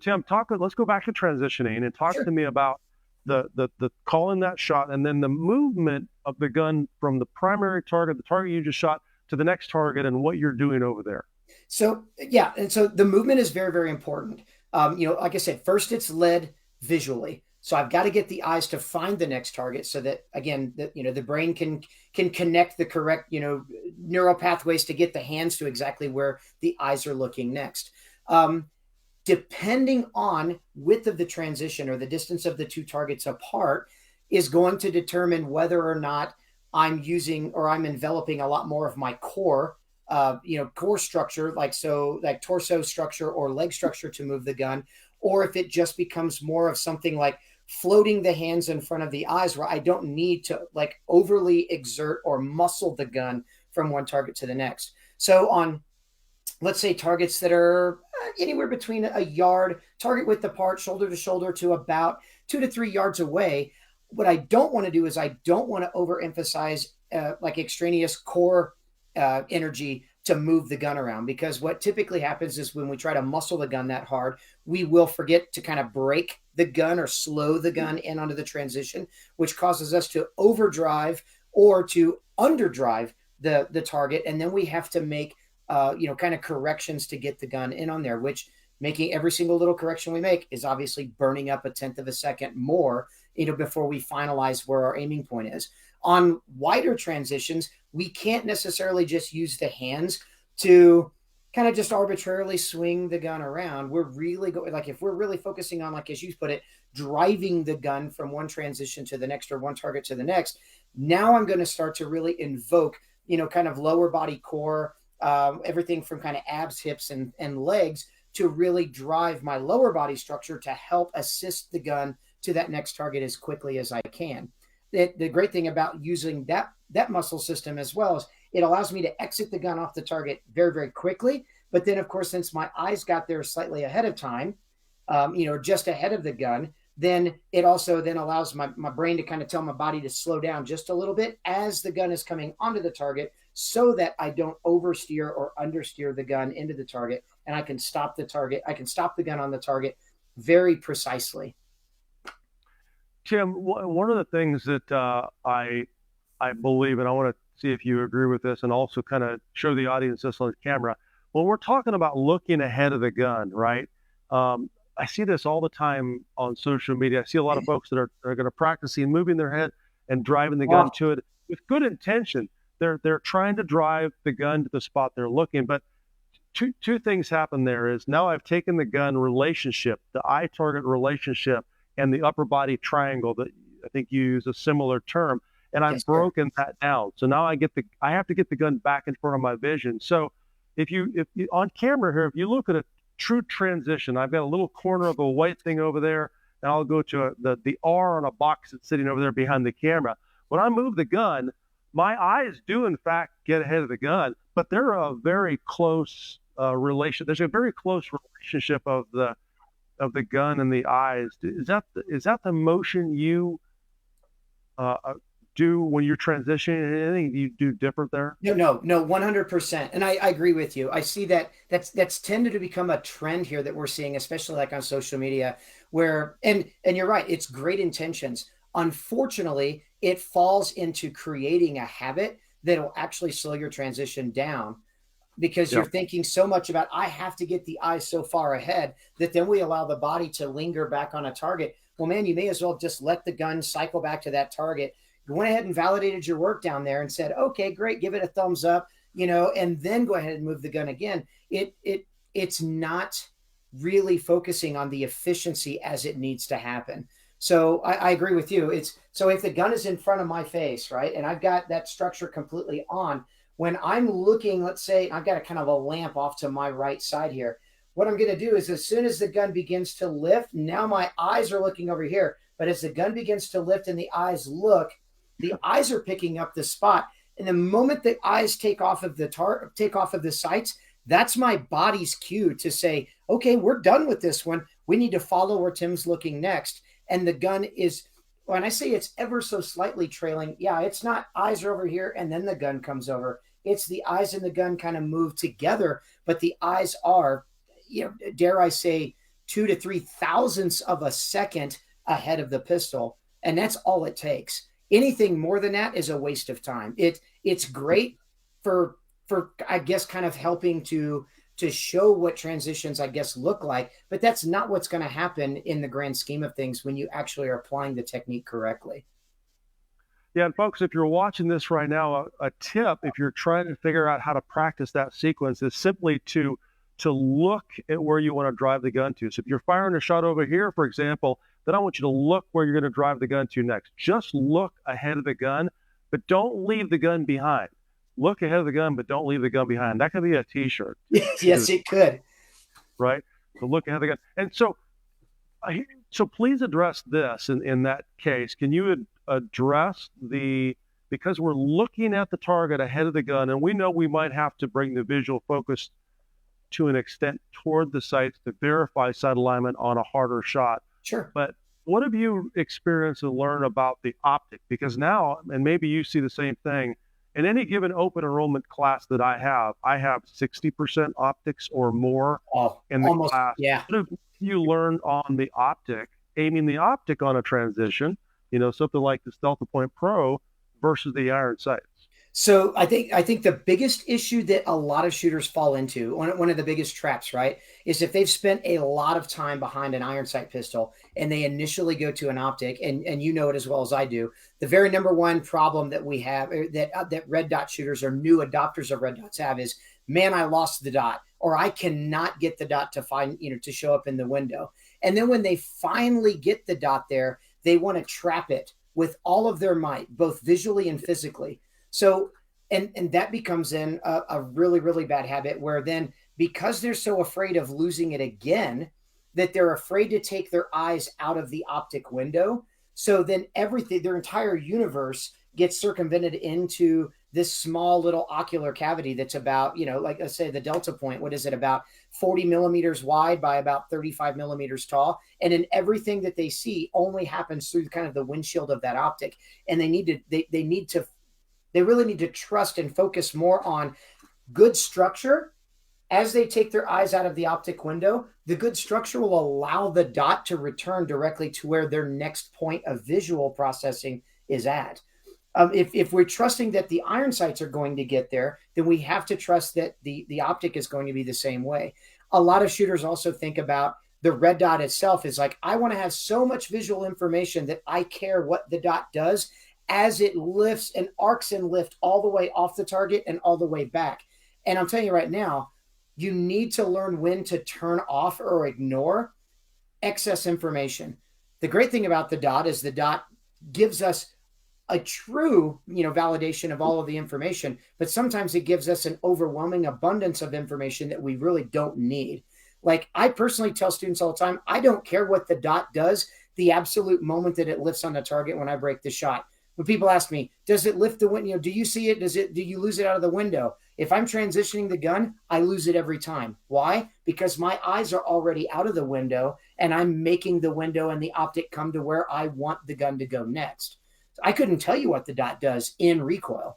A: Tim, let's go back to transitioning and talk to me about the calling that shot, and then the movement of the gun from the primary target, the target you just shot, to the next target, and what you're doing over there.
C: So, yeah. And so the movement is very, very important. Like I said, first it's led visually. So I've got to get the eyes to find the next target, so that, again, the brain can connect the correct, neural pathways to get the hands to exactly where the eyes are looking next. Depending on width of the transition or the distance of the two targets apart is going to determine whether or not I'm using, or I'm enveloping a lot more of my core structure, like torso structure or leg structure to move the gun, or if it just becomes more of something like floating the hands in front of the eyes, where I don't need to like overly exert or muscle the gun from one target to the next. So on, let's say, targets that are anywhere between a yard, target width apart, shoulder to shoulder, to about 2 to 3 yards away, what I don't want to do is I don't want to overemphasize like extraneous core energy to move the gun around, because what typically happens is when we try to muscle the gun that hard, we will forget to kind of break the gun or slow the gun in onto the transition, which causes us to overdrive or to underdrive the target. And then we have to make kind of corrections to get the gun in on there, which, making every single little correction we make is obviously burning up 1/10 of a second more, before we finalize where our aiming point is. On wider transitions, we can't necessarily just use the hands to kind of just arbitrarily swing the gun around. We're really like, if we're really focusing on, like, as you put it, driving the gun from one transition to the next or one target to the next, now I'm going to start to really invoke, kind of lower body core, everything from kind of abs, hips, and legs to really drive my lower body structure to help assist the gun to that next target as quickly as I can. The great thing about using that muscle system as well is it allows me to exit the gun off the target very, very quickly. But then, of course, since my eyes got there slightly ahead of time, just ahead of the gun, then it also then allows my brain to kind of tell my body to slow down just a little bit as the gun is coming onto the target, so that I don't oversteer or understeer the gun into the target, and I can stop the target. I can stop the gun on the target very precisely.
A: Tim, one of the things that I believe, and I want to see if you agree with this and also kind of show the audience this on camera, when we're talking about looking ahead of the gun, right? I see this all the time on social media. I see a lot of folks that are going to practicing moving their head and driving the gun to it with good intention. They're trying to drive the gun to the spot they're looking, but two things happen there. Is now I've taken the gun relationship, the eye target relationship, and the upper body triangle, that I think you use a similar term, and I've broken that down. So now I have to get the gun back in front of my vision. So if you on camera here, if you look at a true transition, I've got a little corner of a white thing over there, and I'll go to the R on a box that's sitting over there behind the camera. When I move the gun, my eyes do in fact get ahead of the gun, but they're a very close relation. There's a very close relationship of the gun and the eyes. Is that the motion you do when you're transitioning? Anything you do different there?
C: No, 100%. And I agree with you. I see that's tended to become a trend here that we're seeing, especially like on social media, where, and you're right, it's great intentions. Unfortunately, it falls into creating a habit that'll actually slow your transition down, because you're thinking so much about, I have to get the eyes so far ahead, that then we allow the body to linger back on a target. Well, man, you may as well just let the gun cycle back to that target. You went ahead and validated your work down there and said, okay, great, give it a thumbs up, and then go ahead and move the gun again. It's not really focusing on the efficiency as it needs to happen. So I agree with you. So if the gun is in front of my face, right, and I've got that structure completely on, when I'm looking, let's say I've got a kind of a lamp off to my right side here, what I'm going to do is, as soon as the gun begins to lift, now my eyes are looking over here. But as the gun begins to lift and the eyes look, the eyes are picking up the spot. And the moment the eyes take off of the sights, that's my body's cue to say, okay, we're done with this one. We need to follow where Tim's looking next. And the gun is, when I say it's ever so slightly trailing, it's not eyes are over here and then the gun comes over. It's the eyes and the gun kind of move together, but the eyes are, dare I say, 2 to 3 thousandths of a second ahead of the pistol. And that's all it takes. Anything more than that is a waste of time. It's great for I guess kind of helping to show what transitions I guess look like, but that's not what's going to happen in the grand scheme of things when you actually are applying the technique correctly.
A: Yeah, and folks, if you're watching this right now, a tip, if you're trying to figure out how to practice that sequence, is simply to look at where you want to drive the gun to. So if you're firing a shot over here, for example, then I want you to look where you're going to drive the gun to next. Just look ahead of the gun, but don't leave the gun behind. Look ahead of the gun, but don't leave the gun behind. That could be a t-shirt.
C: Yes, it could.
A: Right? So look ahead of the gun. And so please address this in that case. Can you address because we're looking at the target ahead of the gun, and we know we might have to bring the visual focus to an extent toward the sights to verify sight alignment on a harder shot.
C: Sure.
A: But what have you experienced and learned about the optic? Because now, and maybe you see the same thing, in any given open enrollment class that I have 60% optics or more in the class.
C: Yeah.
A: What have you learned on the optic, aiming the optic on a transition, something like this Delta Point Pro versus the iron sights?
C: So I think the biggest issue that a lot of shooters fall into, one of the biggest traps, right, is if they've spent a lot of time behind an iron sight pistol and they initially go to an optic, and you know it as well as I do, the very number one problem that we have that red dot shooters or new adopters of red dots have is, man, I lost the dot. or I cannot get the dot to to show up in the window. And then when they finally get the dot there, they want to trap it with all of their might, both visually and physically. So, and that becomes then a really, really bad habit, where then, because they're so afraid of losing it again, that they're afraid to take their eyes out of the optic window. So then everything, their entire universe gets circumvented into this small little ocular cavity that's about, like let's say the delta point, what is it, about 40 millimeters wide by about 35 millimeters tall. And then everything that they see only happens through kind of the windshield of that optic. And they really need to trust and focus more on good structure. As they take their eyes out of the optic window, the good structure will allow the dot to return directly to where their next point of visual processing is at. If we're trusting that the iron sights are going to get there, then we have to trust that the optic is going to be the same way. A lot of shooters also think about the red dot itself is like, I want to have so much visual information that I care what the dot does as it lifts and arcs and lift all the way off the target and all the way back. And I'm telling you right now, you need to learn when to turn off or ignore excess information. The great thing about the dot is the dot gives us a true, validation of all of the information, but sometimes it gives us an overwhelming abundance of information that we really don't need. Like, I personally tell students all the time, I don't care what the dot does the absolute moment that it lifts on the target when I break the shot. When people ask me, does it lift the window? Do you see it? Do you lose it out of the window? If I'm transitioning the gun, I lose it every time. Why? Because my eyes are already out of the window and I'm making the window and the optic come to where I want the gun to go next. I couldn't tell you what the dot does in recoil.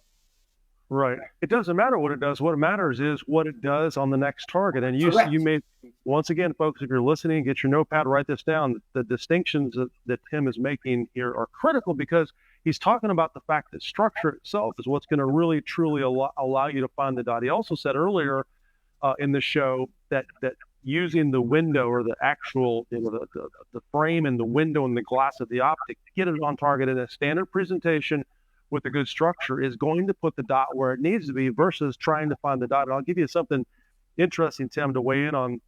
A: Right. It doesn't matter what it does. What matters is what it does on the next target. And you made, once again, folks, if you're listening, get your notepad, write this down. The distinctions that Tim is making here are critical, because he's talking about the fact that structure itself is what's going to really, truly allow you to find the dot. He also said earlier in the show that using the window, or the actual, the frame and the window and the glass of the optic to get it on target in a standard presentation with a good structure is going to put the dot where it needs to be, versus trying to find the dot. And I'll give you something interesting, Tim, to weigh in on.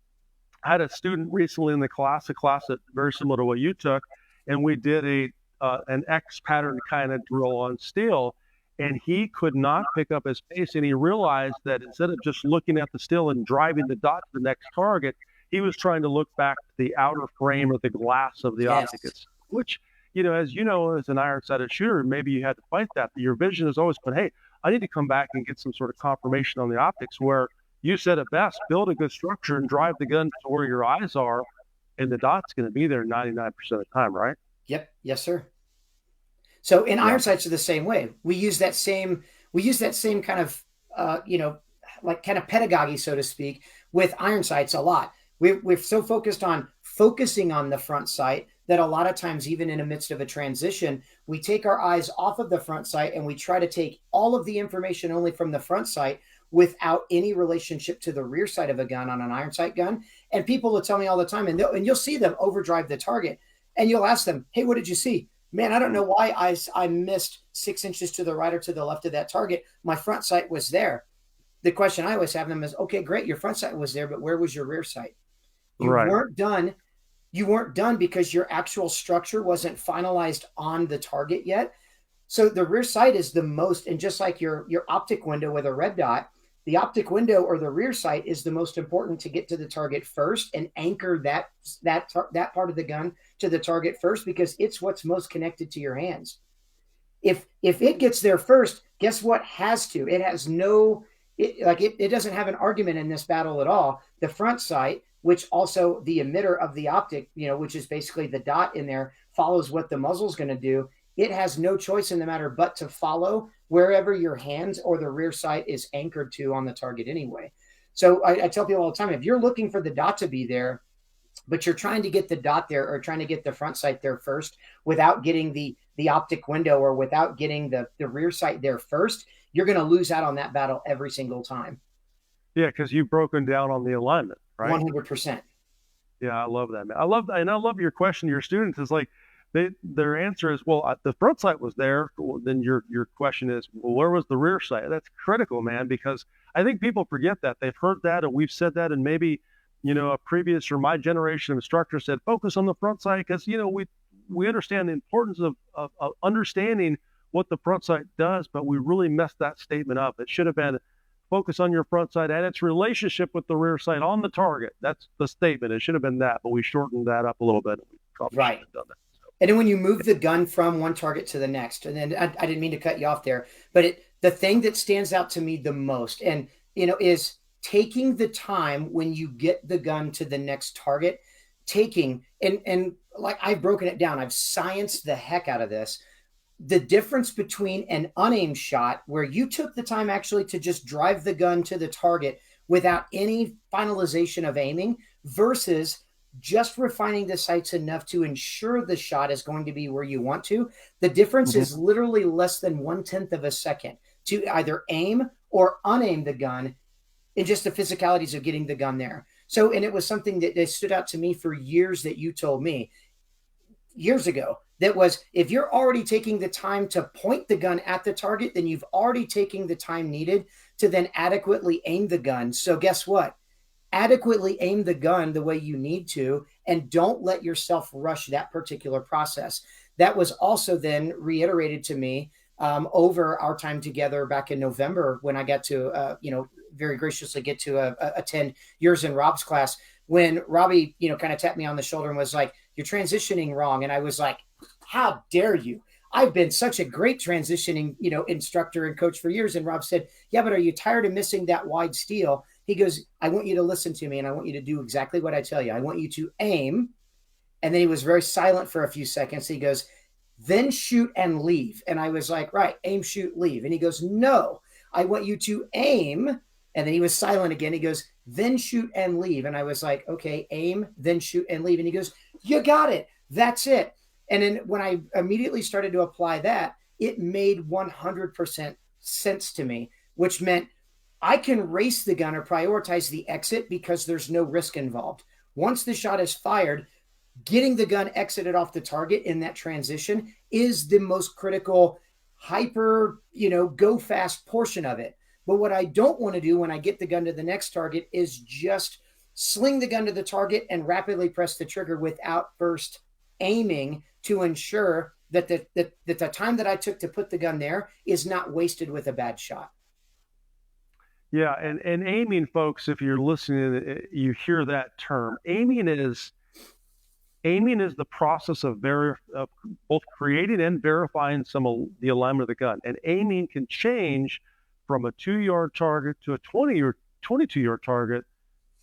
A: I had a student recently in the class, a class that very similar to what you took, and we did an X pattern kind of drill on steel, and he could not pick up his pace, and he realized that instead of just looking at the steel and driving the dot to the next target, he was trying to look back to the outer frame or the glass of the optic, which, as you know, as an iron-sighted shooter, maybe you had to fight that, but your vision has always been, hey, I need to come back and get some sort of confirmation on the optics, where you said it best, build a good structure and drive the gun to where your eyes are, and the dot's going to be there 99% of the time, right?
C: Yep. Yes, sir. So in iron sights are the same way. We use that same kind of, like kind of pedagogy, so to speak, with iron sights a lot. We're so focused on focusing on the front sight that a lot of times, even in the midst of a transition, we take our eyes off of the front sight and we try to take all of the information only from the front sight without any relationship to the rear sight of a gun on an iron sight gun. And people will tell me all the time, and you'll see them overdrive the target, and you'll ask them, hey, what did you see? Man, I don't know why I missed 6 inches to the right or to the left of that target. My front sight was there. The question I always have them is, okay, great, your front sight was there, but where was your rear sight? You weren't done. You weren't done because your actual structure wasn't finalized on the target yet. So the rear sight is the most, and just like your optic window with a red dot, the optic window or the rear sight is the most important to get to the target first and anchor that part of the gun to the target first, because it's what's most connected to your hands. If it gets there first, guess what has to? It has it doesn't have an argument in this battle at all. The front sight, which also the emitter of the optic, which is basically the dot in there, follows what the muzzle's going to do. It has no choice in the matter but to follow wherever your hands or the rear sight is anchored to on the target anyway. So I tell people all the time, if you're looking for the dot to be there, but you're trying to get the dot there or trying to get the front sight there first without getting the optic window or without getting the rear sight there first, you're going to lose out on that battle every single time.
A: Yeah, because you've broken down on the alignment, right?
C: 100%.
A: Yeah, I love that, man. I love that. And I love your question to your students is like, Their answer is, well, the front sight was there. Well, then your question is, well, where was the rear sight? That's critical, man, because I think people forget that. They've heard that, and we've said that, and maybe, a previous or my generation of instructors said, focus on the front sight, because, we understand the importance of understanding what the front sight does, but we really messed that statement up. It should have been focus on your front sight and its relationship with the rear sight on the target. That's the statement. It should have been that, but we shortened that up a little bit. We probably
C: Right.
A: should have done that.
C: And then when you move the gun from one target to the next, and then I didn't mean to cut you off there, but the thing that stands out to me the most, and is taking the time when you get the gun to the next target, taking and like I've broken it down, I've scienced the heck out of this. The difference between an unaimed shot where you took the time actually to just drive the gun to the target without any finalization of aiming versus just refining the sights enough to ensure the shot is going to be where you want to. The difference is literally less than 1/10 of a second to either aim or unaim the gun in just the physicalities of getting the gun there. So, and it was something that stood out to me for years that you told me years ago. That was, if you're already taking the time to point the gun at the target, then you've already taken the time needed to then adequately aim the gun. So guess what? Adequately aim the gun the way you need to, and don't let yourself rush that particular process. That was also then reiterated to me over our time together back in November when I got to, very graciously get to attend yours and Rob's class, when Robbie, kind of tapped me on the shoulder and was like, you're transitioning wrong. And I was like, how dare you? I've been such a great transitioning, instructor and coach for years. And Rob said, yeah, but are you tired of missing that wide steel? He goes, I want you to listen to me, and I want you to do exactly what I tell you. I want you to aim. And then he was very silent for a few seconds. He goes, then shoot and leave. And I was like, right, aim, shoot, leave. And he goes, no, I want you to aim. And then he was silent again. He goes, then shoot and leave. And I was like, okay, aim, then shoot and leave. And he goes, you got it. That's it. And then when I immediately started to apply that, it made 100% sense to me, which meant I can race the gun or prioritize the exit because there's no risk involved. Once the shot is fired, getting the gun exited off the target in that transition is the most critical, hyper, go fast portion of it. But what I don't want to do when I get the gun to the next target is just sling the gun to the target and rapidly press the trigger without first aiming to ensure that the time that I took to put the gun there is not wasted with a bad shot.
A: Yeah, and aiming, folks, if you're listening, you hear that term. Aiming is the process of both creating and verifying some of the alignment of the gun. And aiming can change from a 2-yard target to a 22-yard target.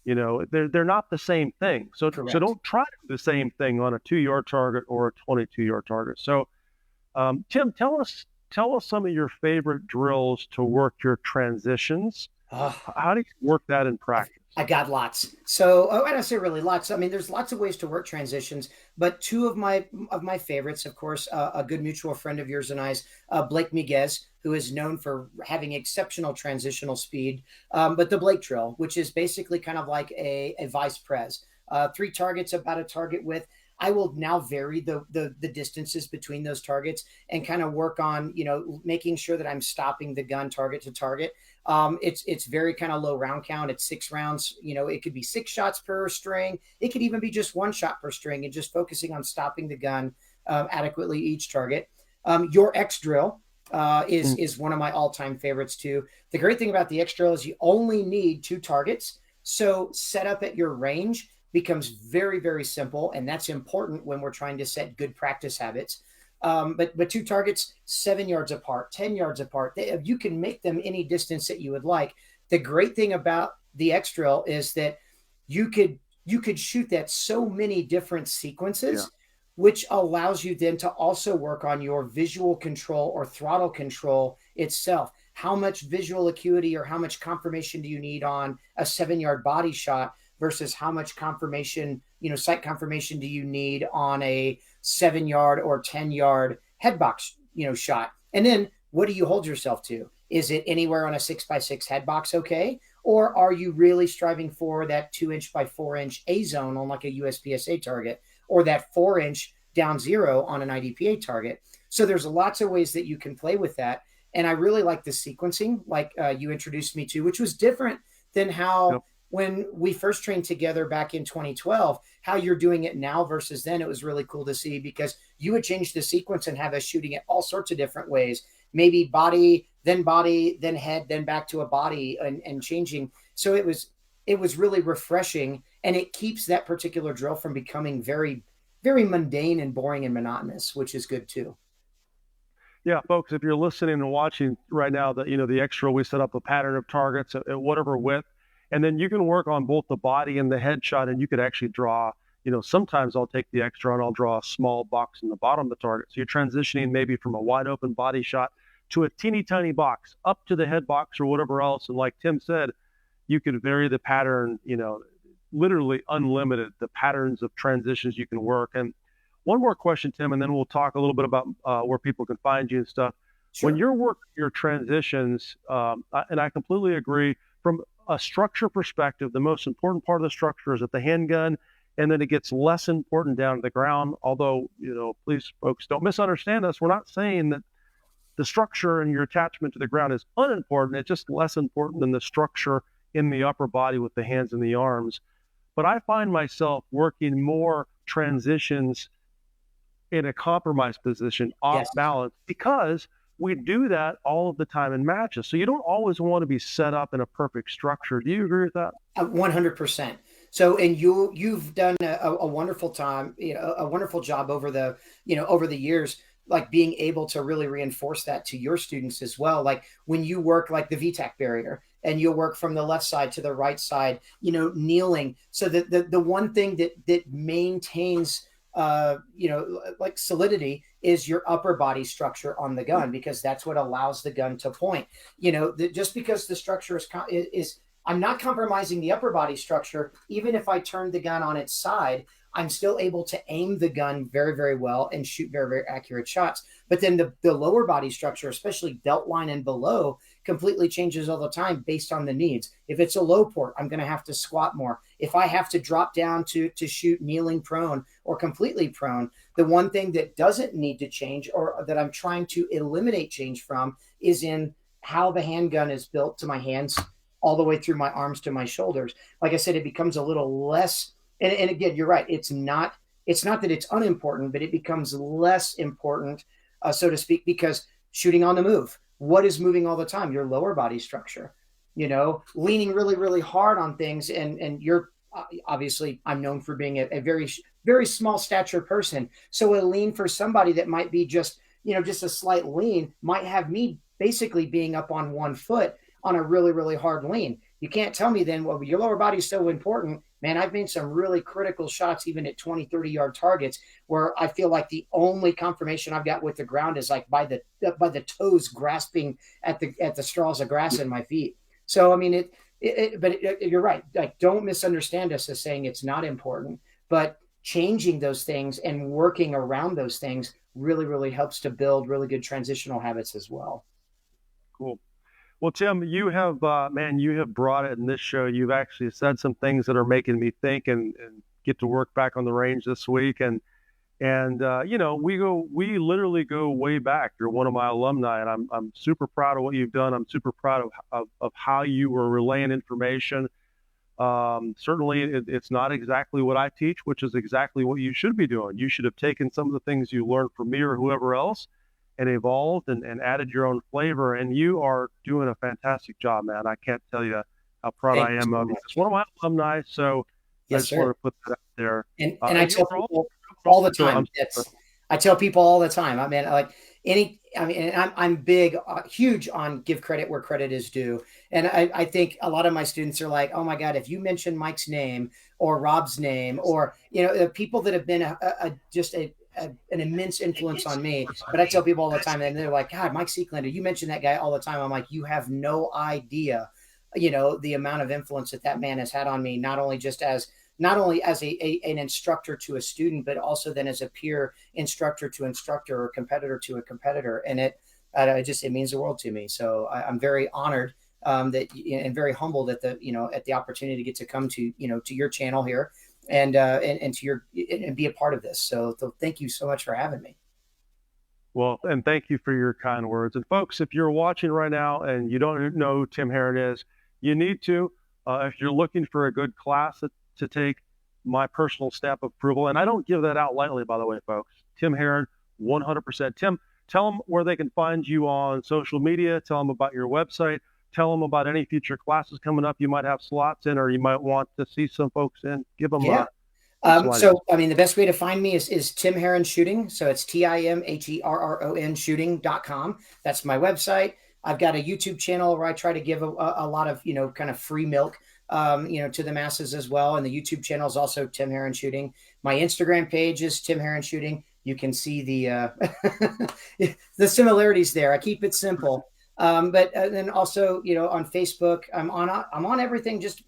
A: They're not the same thing. So don't try to do the same thing on a 2-yard target or a 22-yard target. So, Tim, tell us some of your favorite drills to work your transitions. How do you work that in practice?
C: I got lots. So, I don't say really lots. I mean, there's lots of ways to work transitions, but two of my favorites, of course, a good mutual friend of yours and I's, Blake Miguez, who is known for having exceptional transitional speed, but the Blake drill, which is basically kind of like a vice pres, 3 targets, about a target width. I will now vary the distances between those targets and kind of work on, making sure that I'm stopping the gun target to target. It's very kind of low round count. It's 6 rounds. It could be 6 shots per string. It could even be just 1 shot per string, and just focusing on stopping the gun adequately each target. Your X drill is one of my all-time favorites too. The great thing about the X drill is you only need 2 targets. So set up at your range becomes very, very simple. And that's important when we're trying to set good practice habits. But 2 targets, 7 yards apart, 10 yards apart, you can make them any distance that you would like. The great thing about the X drill is that you could shoot that so many different sequences, which allows you then to also work on your visual control or throttle control itself. How much visual acuity or how much confirmation do you need on a 7-yard body shot versus how much confirmation, sight confirmation do you need on a 7-yard or 10-yard head box, shot? And then what do you hold yourself to? Is it anywhere on a 6x6 head box okay? Or are you really striving for that 2-inch by 4-inch A zone on like a USPSA target, or that 4-inch down 0 on an IDPA target. So there's lots of ways that you can play with that. And I really like the sequencing, like you introduced me to, which was different than how when we first trained together back in 2012, how you're doing it now versus then. It was really cool to see because you would change the sequence and have us shooting it all sorts of different ways, maybe body, then head, then back to a body and changing. So it was really refreshing, and it keeps that particular drill from becoming very, very mundane and boring and monotonous, which is good too.
A: Yeah, folks, if you're listening and watching right now, that the extra, we set up a pattern of targets at whatever width, and then you can work on both the body and the headshot, and you could actually draw. Sometimes I'll take the extra and I'll draw a small box in the bottom of the target. So you're transitioning maybe from a wide open body shot to a teeny tiny box up to the head box or whatever else. And like Tim said, you could vary the pattern, literally unlimited, the patterns of transitions you can work. And one more question, Tim, and then we'll talk a little bit about where people can find you and stuff.
C: Sure.
A: When you're working your transitions, and I completely agree, from a structure perspective, the most important part of the structure is at the handgun, and then it gets less important down to the ground. Although, please, folks, don't misunderstand us. We're not saying that the structure and your attachment to the ground is unimportant. It's just less important than the structure in the upper body with the hands and the arms. But I find myself working more transitions in a compromised position, off balance, because we do that all of the time in matches. So you don't always want to be set up in a perfect structure. Do you agree with that?
C: 100%. So, and you've done a wonderful time, a wonderful job over the years, like being able to really reinforce that to your students as well. Like when you work like the VTAC barrier, and you'll work from the left side to the right side, kneeling. So that the one thing that maintains like solidity is your upper body structure on the gun, because that's what allows the gun to point. Just because the structure is I'm not compromising the upper body structure. Even if I turn the gun on its side, I'm still able to aim the gun very, very well and shoot very, very accurate shots. But then the lower body structure, especially belt line and below, completely changes all the time based on the needs. If it's a low port, I'm going to have to squat more. If I have to drop down to shoot kneeling prone or completely prone, the one thing that doesn't need to change, or that I'm trying to eliminate change from, is in how the handgun is built to my hands all the way through my arms to my shoulders. Like I said, it becomes a little less. And again, you're right. It's not that it's unimportant, but it becomes less important, so to speak, because shooting on the move, what is moving all the time? Your lower body structure, leaning really, really hard on things. And you're obviously, I'm known for being a very, very small stature person. So a lean for somebody that might be just a slight lean might have me basically being up on 1 foot on a really, really hard lean. You can't tell me then, well, your lower body is so important. Man, I've made some really critical shots, even at 20, 30-yard targets, where I feel like the only confirmation I've got with the ground is like by the toes grasping at the straws of grass in my feet. So, I mean, you're right. Like, don't misunderstand us as saying it's not important, but changing those things and working around those things really, really helps to build really good transitional habits as well.
A: Cool. Well, Tim, you have brought it in this show. You've actually said some things that are making me think and get to work back on the range this week. And we literally go way back. You're one of my alumni, and I'm super proud of what you've done. I'm super proud of how you were relaying information. Certainly it's not exactly what I teach, which is exactly what you should be doing. You should have taken some of the things you learned from me or whoever else and evolved and added your own flavor. And you are doing a fantastic job, man. I can't tell you how proud I am of you. It's one of my alumni, so
C: yes,
A: I just want to put that out there.
C: And I tell people all the time. I tell people all the time. I mean, I'm big, huge on give credit where credit is due. And I think a lot of my students are like, oh my God, if you mention Mike's name or Rob's name, or, the people that have been an immense influence on me. But I tell people all the time, and they're like, God, Mike Seeklander, you mention that guy all the time. I'm like, you have no idea, the amount of influence that man has had on me, not only as an instructor to a student, but also then as a peer instructor to instructor or competitor to a competitor. And it means the world to me. So I'm very honored and very humbled at the opportunity to get to come to, to your channel here and to your and be a part of this. So thank you so much for having me.
A: Well, and thank you for your kind words. And folks, if you're watching right now and you don't know who Tim Herron is, you need to. If you're looking for a good class to take, my personal stamp of approval, and I don't give that out lightly, by the way, folks. Tim Herron, 100%. Tim, tell them where they can find you on social media. Tell them about your website. Tell them about any future classes coming up you might have slots in, or you might want to see some folks in. Give them
C: so, I mean, the best way to find me is Tim Herron Shooting. So it's TimHerron shooting.com. That's my website. I've got a YouTube channel where I try to give a lot of, kind of free milk, to the masses as well. And the YouTube channel is also Tim Herron Shooting. My Instagram page is Tim Herron Shooting. You can see the the similarities there. I keep it simple. But then also, on Facebook, I'm on everything just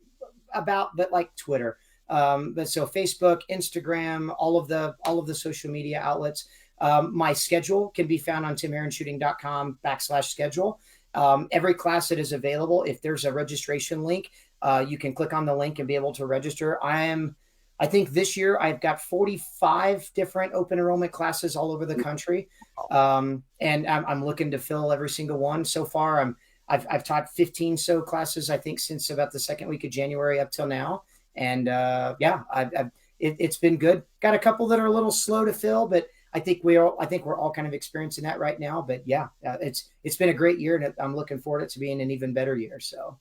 C: about, but like Twitter. But so Facebook, Instagram, all of the social media outlets. My schedule can be found on timherronshooting.com/schedule. Every class that is available, if there's a registration link, you can click on the link and be able to register. I think this year I've got 45 different open enrollment classes all over the country. And I'm looking to fill every single one. So far, I've taught 15 so classes, I think, since about the second week of January up till now. And it's been good. Got a couple that are a little slow to fill, but I think we're all kind of experiencing that right now. But it's been a great year, and I'm looking forward to being an even better year. So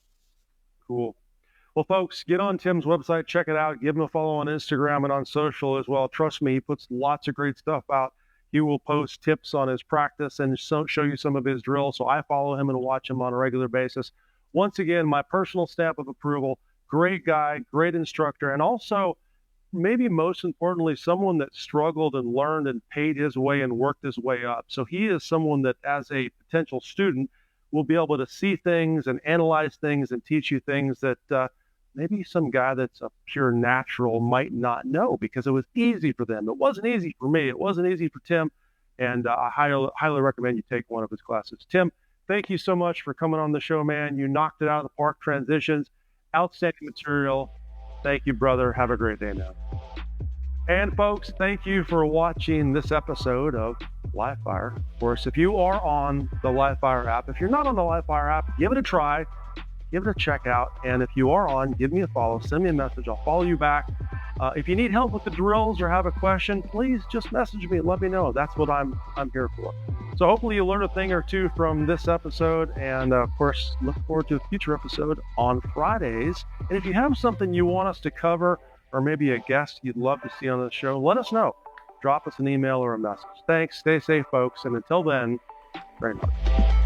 A: cool. Well, folks, get on Tim's website, check it out, give him a follow on Instagram and on social as well. Trust me, he puts lots of great stuff out. He will post tips on his practice and show you some of his drills. So I follow him and watch him on a regular basis. Once again, my personal stamp of approval. Great guy, great instructor, and also, maybe most importantly, someone that struggled and learned and paid his way and worked his way up. So he is someone that, as a potential student, will be able to see things and analyze things and teach you things that maybe some guy that's a pure natural might not know, because it was easy for them. It wasn't easy for me. It wasn't easy for Tim, and I highly recommend you take one of his classes. Tim, thank you so much for coming on the show, man. You knocked it out of the park. Transitions. Outstanding material. Thank you, brother. Have a great day now. And folks, thank you for watching this episode of LiveFire. Of course, if you are on the LiveFire app, if you're not on the LiveFire app, give it a try, give it a check out. And if you are on, give me a follow, send me a message. I'll follow you back. If you need help with the drills or have a question, please just message me and let me know. That's what I'm here for. So hopefully you learned a thing or two from this episode, and of course, look forward to a future episode on Fridays. And if you have something you want us to cover, or maybe a guest you'd love to see on the show, let us know. Drop us an email or a message. Thanks. Stay safe, folks. And until then, very much.